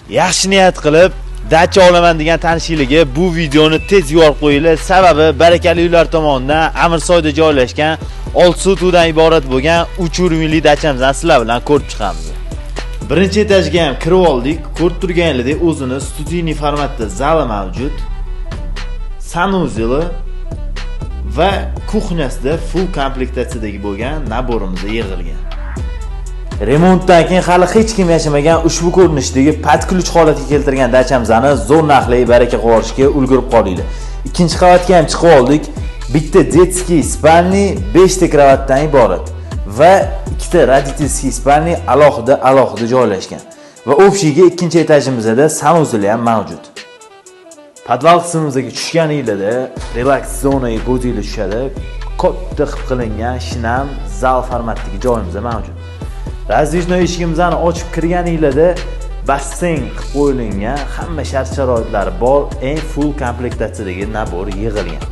Yaxshi niyat qilib dacha olaman degan tanishligi bu videoni tez yuborib qo'yinglar. Sababi barakali uylar tomonidan Amirsoyda joylashgan 6 sotuvdan iborat bo'lgan 3 o'rinli dachamizni sizlar bilan ko'rib chiqamiz. Birinchi etajga ham kirib oldik. Ko'rib turganingizdek o'zini studiyniy formatda zali mavjud. Sanuzeli va kuxnyasida full komplektatsiyadagi bo'lgan naborimizda yig'ilgan. Remontdan keyin hali hech kim yashamagan ushbu ko'rinishdagi patkulch holatga keltirgan dachamizni zo'r narxli baraka qilishga ulgurib qolinglar. Ikkinchi qavatga ham chiqib oldik. Bitta detskiy spalni 5 ta kravatdan iborat va ikkita roditelskiy spalni alohida joylashgan. Va ofishiga ikkinchi etajimizda sanuzeli ham mavjud. Podval qismimizga tushganingizda relaks zonaga ko'zingiz tushadi. Katta qilib qilingan shinam zal formatdagi joyimiz mavjud. Razdishnoy eshigimizni ochib kirganingizda basseyn qilib qo'yilgan, hamma shart-sharoitlari bor, eng full komplektatsiyadagi nabor yig'ilgan.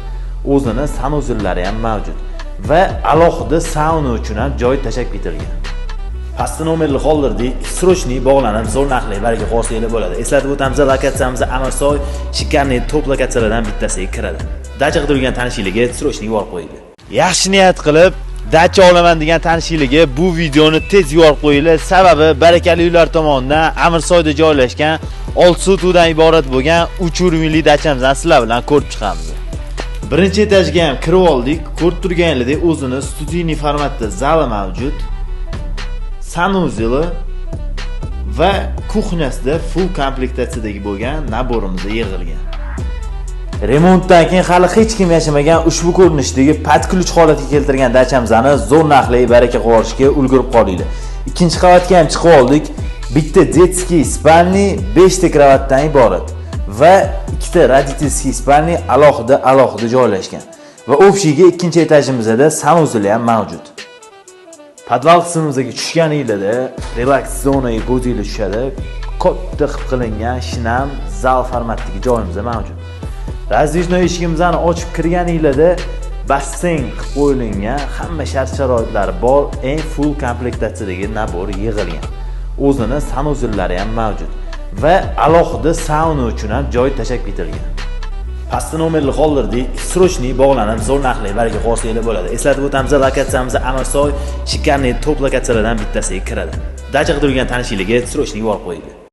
O'zini sanuzellari ham mavjud va alohida sauna uchun ham joy tashab ketilgan. Pastda nomerli qoldirdik. Srochniy bog'lanib, zo'r narxli baraka qo'rsanglar bo'ladi. Eslatib o'tamiz, lokatsiyamiz Amirsoy shikarniy top lokatsiyalardan bittasiga kiradi. Dacha qidirgan tanishligi Srochniy yuborib qo'ydi. Yaxshi niyat qilib dacha olaman degan tanishligi bu videoni tez yuborib qo'yinglar. Sababi barakali uylar tomonidan Amirsoyda joylashgan 6 sotuvdan iborat bo'lgan 3 o'rinli dachamizni sizlar bilan ko'rib chiqamiz. Birinchi etajga ham kirib oldik. Ko'rib turganingizdek o'zini studiyniy formatda zali mavjud. Sanuzeli va kuxnyasida full komplektatsiyadagi bo'lgan naborimizda yig'ilgan. Remontdan keyin hali hech kim yashamagan ushbu ko'rinishdagi patkulch holatga keltirgan dachamizni zo'r narxli baraka qilishga ulgurib qolinglar. Ikkinchi qavatga ham chiqib oldik. Bitta detskiy spalni 5 ta kravatdan iborat va ikkita roditelskiy spalni alohida joylashgan. Va ofishiga ikkinchi etajimizda sanuzeli ham mavjud. Podval qismimizga tushganingizda relaks zonaga ko'zingiz tushadi. Katta qilib qilingan shinam zal formatdagi joyimiz mavjud. Razdishnoy eshigimizni ochib kirganingizda basseyn qilib qo'yilgan, hamma shart-sharoitlari bor, eng full komplektatsiyadagi nabor yig'ilgan. O'zini sanuzellari ham mavjud va alohida sauna uchun ham joy tashab ketilgan. Pastda nomerli qoldirdik. Srochniy bog'lanib, zo'r narxli baraka qo'rsanglar bo'ladi. Eslatib o'tamiz, lokatsiyamiz Amirsoy shikarniy top lokatsiyalardan bittasiga kiradi. Dacha qidirgan tanishligi Srochniy yuborib qo'ydi.